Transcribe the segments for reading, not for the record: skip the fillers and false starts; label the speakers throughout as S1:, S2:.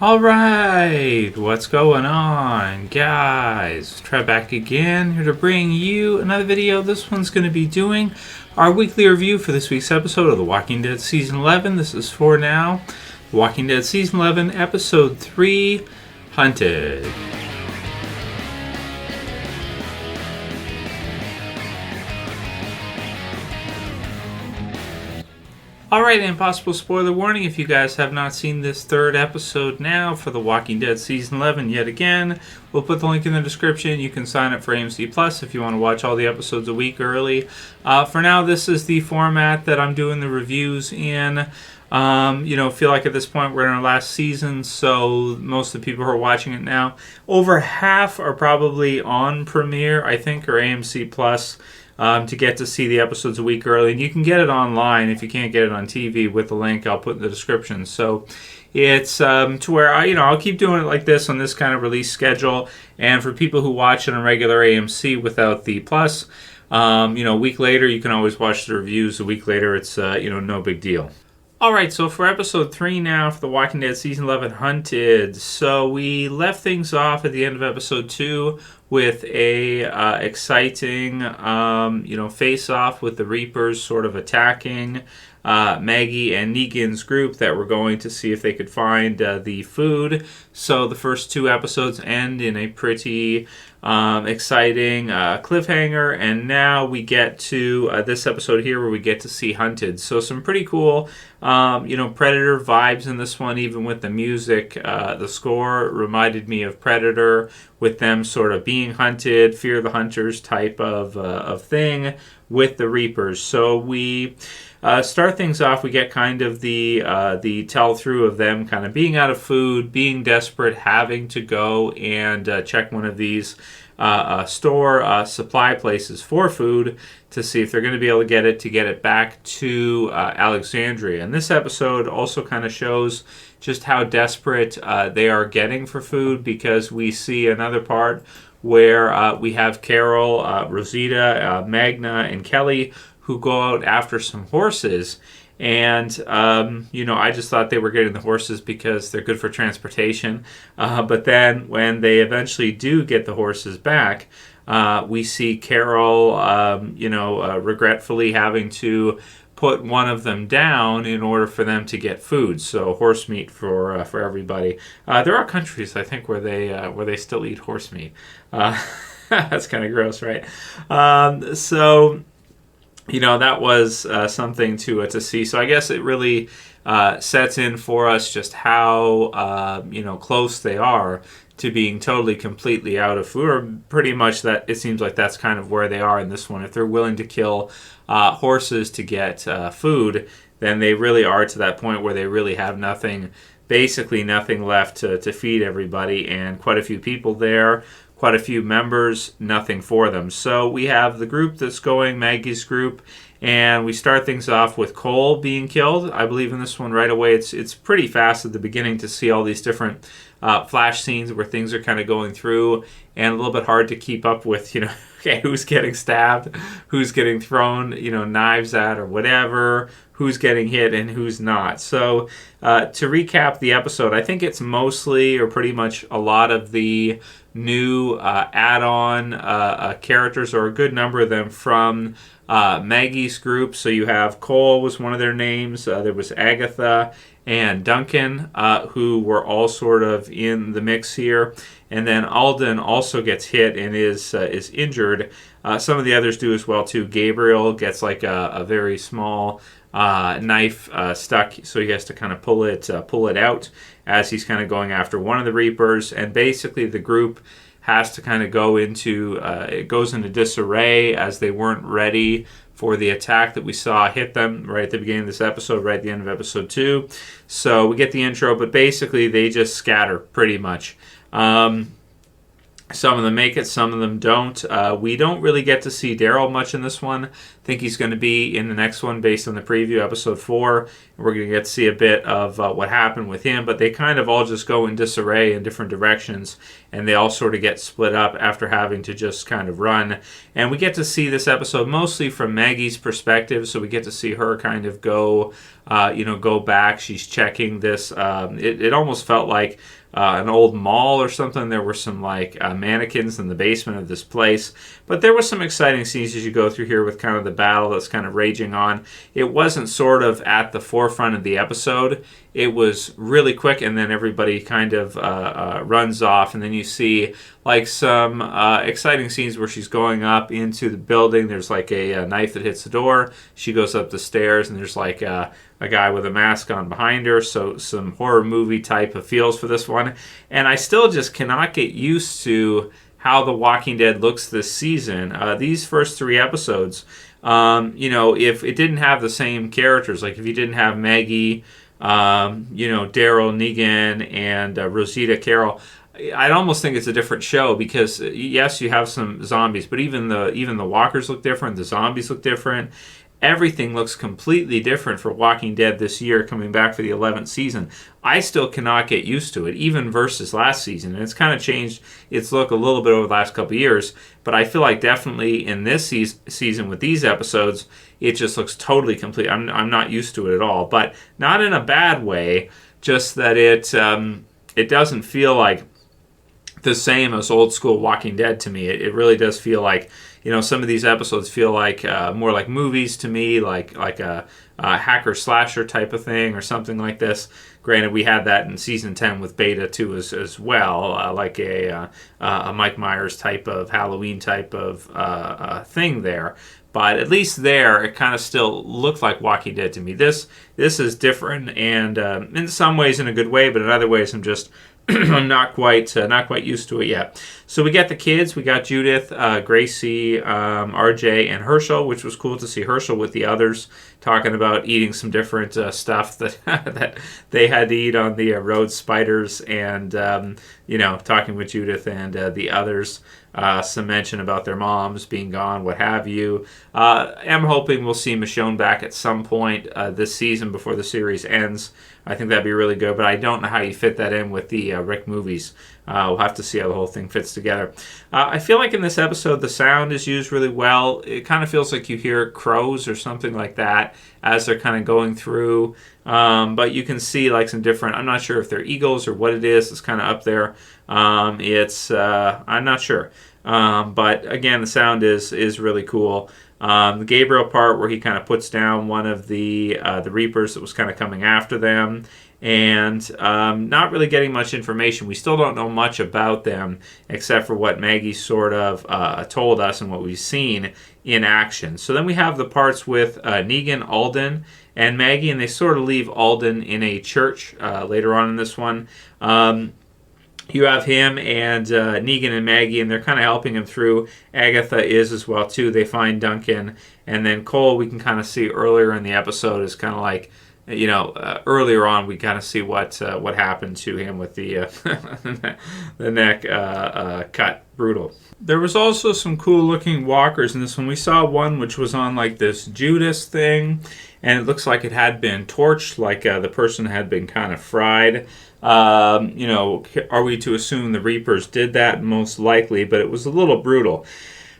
S1: Alright, what's going on, guys? Trev back again, here to bring you another video. This one's going to be doing our weekly review for this week's episode of The Walking Dead Season 11. This is for now. The Walking Dead Season 11, Episode 3, Hunted. Alright, impossible spoiler warning, if you guys have not seen this third episode now for The Walking Dead Season 11 yet again, we'll put the link in the description. You can sign up for AMC Plus if you want to watch all the episodes a week early. For now, this is the format that I'm doing the reviews in. Feel like at this point we're in our last season, so most of the people who are watching it now, over half are probably on Premiere, I think, or AMC Plus. To get to see the episodes a week early. And you can get it online if you can't get it on TV with the link I'll put in the description. So it's to where I'll keep doing it like this on this kind of release schedule. And for people who watch it on regular AMC without the Plus, a week later you can always watch the reviews. A week later it's no big deal. Alright, so for episode 3 now for The Walking Dead Season 11 Hunted. So we left things off at the end of episode 2 with a exciting face-off with the Reapers sort of attacking Maggie and Negan's group that were going to see if they could find the food. So the first 2 episodes end in a pretty exciting cliffhanger, and now we get to this episode here where we get to see Hunted. So some pretty cool Predator vibes in this one, even with the music. The score reminded me of Predator, with them sort of being hunted, Fear the Hunters type of thing with the Reapers. So we start things off, we get kind of the tell-through of them kind of being out of food, being desperate, having to go and check one of these store supply places for food to see if they're going to be able to get it back to Alexandria. And this episode also kind of shows just how desperate they are getting for food, because we see another part where we have Carol, Rosita, Magna, and Kelly who go out after some horses. And, I just thought they were getting the horses because they're good for transportation. But then when they eventually do get the horses back, we see Carol, regretfully having to put one of them down in order for them to get food. So horse meat for everybody. There are countries, I think, where they still eat horse meat. That's kind of gross, right? That was something to see. So I guess it really sets in for us just how close they are to being totally, completely out of food, or pretty much that it seems like that's kind of where they are in this one. If they're willing to kill horses to get food, then they really are to that point where they really have basically nothing left to feed everybody, and quite a few people there. Quite a few members, nothing for them. So we have the group that's going, Maggie's group, and we start things off with Cole being killed. I believe in this one right away. It's pretty fast at the beginning to see all these different flash scenes where things are kind of going through, and a little bit hard to keep up with, okay, who's getting stabbed, who's getting thrown, knives at or whatever, who's getting hit and who's not. So to recap the episode, I think it's mostly, or pretty much a lot of the new add-on characters, or a good number of them from Maggie's group. So you have Cole was one of their names. There was Agatha and Duncan, who were all sort of in the mix here. And then Alden also gets hit and is injured. Some of the others do as well too. Gabriel gets like a very small knife stuck, so he has to kind of pull it out as he's kind of going after one of the Reapers. And basically the group has to kind of go into it goes into disarray, as they weren't ready for the attack that we saw hit them right at the beginning of this episode, right at the end of episode 2. So we get the intro, but basically they just scatter pretty much. Some of them make it, some of them don't. We don't really get to see Daryl much in this one. think he's going to be in the next one based on the preview, episode 4. We're going to get to see a bit of what happened with him, but they kind of all just go in disarray in different directions, and they all sort of get split up after having to just kind of run. And we get to see this episode mostly from Maggie's perspective, so we get to see her kind of go back. She's checking this. It almost felt like an old mall or something. There were some mannequins in the basement of this place, but there was some exciting scenes as you go through here with kind of the battle that's kind of raging on. It wasn't sort of at the forefront of the episode. It was really quick, and then everybody kind of runs off, and then you see some exciting scenes where she's going up into the building. There's a knife that hits the door. She goes up the stairs, and there's a guy with a mask on behind her. So some horror movie type of feels for this one. And I still just cannot get used to how The Walking Dead looks this season. These first 3 episodes, if it didn't have the same characters, like if you didn't have Maggie, Daryl, Negan, and Rosita, Carol, I'd almost think it's a different show because yes, you have some zombies, but even the walkers look different, the zombies look different. Everything looks completely different for Walking Dead this year, coming back for the 11th season. I still cannot get used to it, even versus last season. And it's kind of changed its look a little bit over the last couple of years, but I feel like definitely in this season with these episodes, it just looks totally complete. I'm not used to it at all, but not in a bad way, just that it doesn't feel like the same as old school Walking Dead to me. It really does feel like, some of these episodes feel like more like movies to me, like a hacker slasher type of thing or something like this. Granted, we had that in season 10 with Beta too as well, like a Mike Myers type of Halloween type of thing there. But at least there, it kind of still looked like Walking Dead to me. This is different, and in some ways in a good way, but in other ways I'm just I'm not quite used to it yet. So we got the kids. We got Judith, Gracie, RJ, and Herschel, which was cool to see Herschel with the others talking about eating some different stuff that that they had to eat on the road, spiders, and talking with Judith and the others. Some mention about their moms being gone, what have you. I'm hoping we'll see Michonne back at some point this season before the series ends. I think that'd be really good, but I don't know how you fit that in with the Rick movies. We'll have to see how the whole thing fits together. I feel like in this episode, the sound is used really well. It kind of feels like you hear crows or something like that as they're kind of going through. But you can see some different, I'm not sure if they're eagles or what it is. It's kind of up there. I'm not sure. But again, the sound is really cool. The Gabriel part where he kind of puts down one of the Reapers that was kind of coming after them, and not really getting much information. We still don't know much about them except for what Maggie sort of told us and what we've seen in action. So then we have the parts with Negan, Alden, and Maggie, and they sort of leave Alden in a church later on in this one. You have him and Negan and Maggie, and they're kind of helping him through. Agatha is as well, too. They find Duncan. And then Cole, we can kind of see earlier in the episode, is kind of like, earlier on, we kind of see what happened to him with the the neck cut. Brutal. There was also some cool-looking walkers in this one. We saw one which was on this Judas thing, and it looks like it had been torched, the person had been kind of fried. Are we to assume the Reapers did that? Most likely, but it was a little brutal.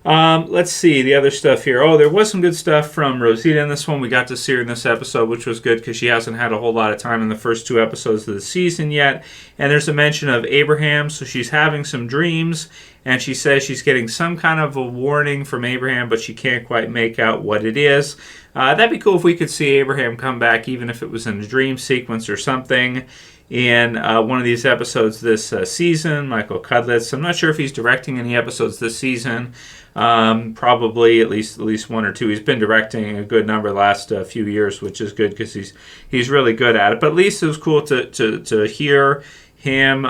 S1: Let's see the other stuff here. Oh, there was some good stuff from Rosita in this one. We got to see her in this episode, which was good because she hasn't had a whole lot of time in the first 2 episodes of the season yet. And there's a mention of Abraham, so she's having some dreams, and she says she's getting some kind of a warning from Abraham, but she can't quite make out what it is. That'd be cool if we could see Abraham come back, even if it was in a dream sequence or something, in one of these episodes this season. Michael Cudlitz, I'm not sure if he's directing any episodes this season. Probably at least 1 or 2. He's been directing a good number the last few years, which is good because he's really good at it. But at least it was cool to hear him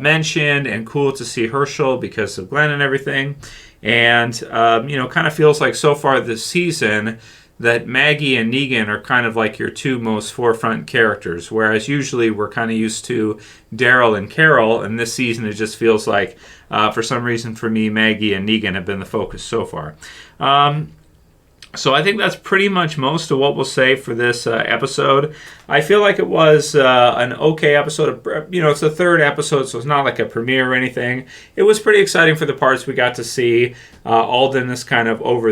S1: mentioned, and cool to see Herschel because of Glenn and everything. And kind of feels like so far this season that Maggie and Negan are kind of like your 2 most forefront characters, whereas usually we're kind of used to Daryl and Carol, and this season it just feels like, for some reason for me, Maggie and Negan have been the focus so far. So I think that's pretty much most of what we'll say for this episode. I feel like it was an okay episode. It's the third episode, so it's not like a premiere or anything. It was pretty exciting for the parts we got to see. Alden is kind of over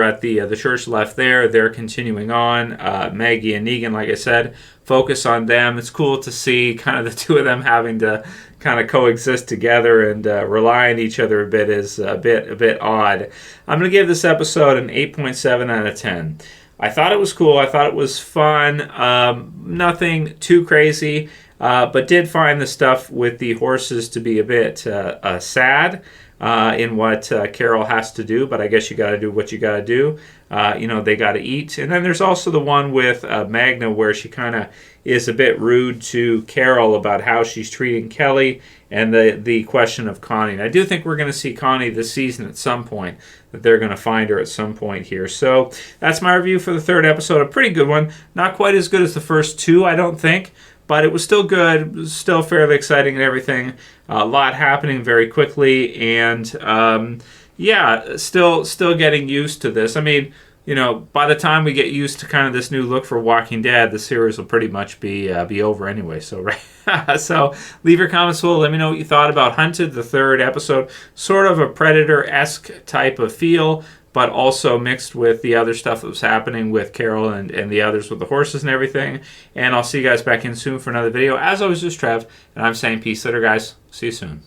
S1: at the church left there. They're continuing on. Maggie and Negan, like I said, focus on them. It's cool to see kind of the two of them having to kind of coexist together and rely on each other a bit is a bit odd. I'm going to give this episode an 8.7 out of 10. I thought it was cool. I thought it was fun. Nothing too crazy, but did find the stuff with the horses to be a bit sad in what Carol has to do, but I guess you got to do what you got to do. They got to eat. And then there's also the one with Magna where she kind of is a bit rude to Carol about how she's treating Kelly and the question of Connie. And I do think we're going to see Connie this season at some point, that they're going to find her at some point here. So that's my review for the third episode. A pretty good one. Not quite as good as the first two, I don't think, but it was still good. It was still fairly exciting and everything. A lot happening very quickly, and still getting used to this. I mean, by the time we get used to kind of this new look for Walking Dead, the series will pretty much be over anyway. So, right. So, leave your comments below. Let me know what you thought about Hunted, the third episode. Sort of a Predator-esque type of feel, but also mixed with the other stuff that was happening with Carol and the others with the horses and everything. And I'll see you guys back in soon for another video. As always, this is Trev, and I'm saying peace later, guys. See you soon.